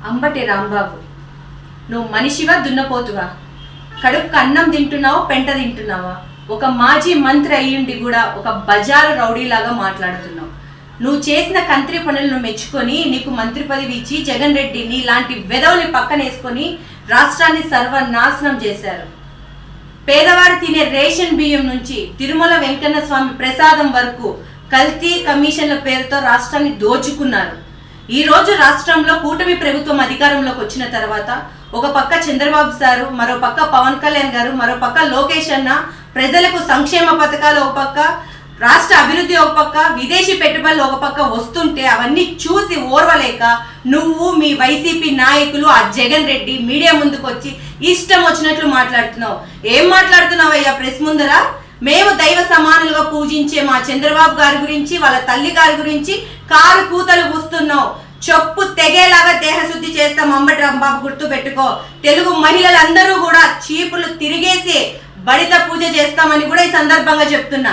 అంబటి రాంబాబు, నువ్వు మనిషివా దున్నపోతువా? కడుపుకు అన్నం తింటున్నావా, పెంట తింటున్నావా? ఒక మాజీ మంత్రి అయ్యుండి కూడా ఒక బజారు రౌడీలాగా మాట్లాడుతున్నావు. నువ్వు చేసిన కంత్రి పనులను మెచ్చుకొని నీకు మంత్రి పదవి ఇచ్చి జగన్ రెడ్డి నీలాంటి వెధవని పక్కన వేసుకొని రాష్ట్రాన్ని సర్వనాశనం చేశారు. పేదవాడు తినే రేషన్ బియ్యం నుంచి తిరుమల వెంకన్న స్వామి ప్రసాదం వరకు కల్తీ కమిషన్ల పేరుతో రాష్ట్రాన్ని దోచుకున్నారు. ఈ రోజు రాష్ట్రంలో కూటమి ప్రభుత్వం అధికారంలోకి వచ్చిన తర్వాత ఒక పక్క చంద్రబాబు సారు, మరో పక్క పవన్ కళ్యాణ్ గారు, మరో పక్క లోకేష్ అన్న ప్రజలకు సంక్షేమ పథకాలు ఒక పక్క, రాష్ట్ర అభివృద్ధి ఒక పక్క, విదేశీ పెట్టుబడులు ఒక పక్క వస్తుంటే అవన్నీ చూసి ఓర్వలేక నువ్వు మీ వైసీపీ నాయకులు ఆ జగన్ రెడ్డి మీడియా ముందుకు వచ్చి ఇష్టం వచ్చినట్లు మాట్లాడుతున్నావు. ఏం మాట్లాడుతున్నావు అయ్యా ప్రెస్ ముందర? మేము దైవ సమానులుగా పూజించే మా చంద్రబాబు గారి గురించి, వాళ్ళ తల్లి గారి గురించి కారు కూతలు కూస్తున్నావు. చెప్పు తెగేలాగా దేహశుద్ధి చేస్తాం అంబటి రాంబాబు, గుర్తు పెట్టుకో. తెలుగు మహిళలందరూ కూడా చీపులు తిరిగేసి బడిత పూజ చేస్తామని కూడా ఈ సందర్భంగా చెప్తున్నా.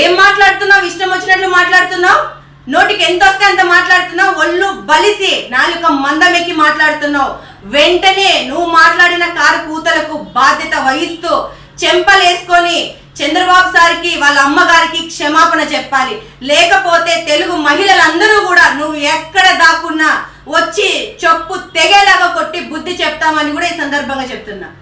ఏం మాట్లాడుతున్నావు? ఇష్టం వచ్చినట్లు మాట్లాడుతున్నావు. నోటికి ఎంత వస్తే అంత మాట్లాడుతున్నావు. ఒళ్ళు బలిసి నాలుక మందమెక్కి మాట్లాడుతున్నావు. వెంటనే నువ్వు మాట్లాడిన కారు కూతలకు బాధ్యత వహిస్తూ చెంపలేసుకొని చంద్రబాబు సార్కి, వాళ్ళ అమ్మగారికి క్షమాపణ చెప్పాలి. లేకపోతే తెలుగు మహిళలందరూ కూడా నువ్వు ఎక్కడ దాక్కున్నా వచ్చి చెప్పు తెగేలాగా కొట్టి బుద్ధి చెప్తామని కూడా ఈ సందర్భంగా చెప్తున్నా.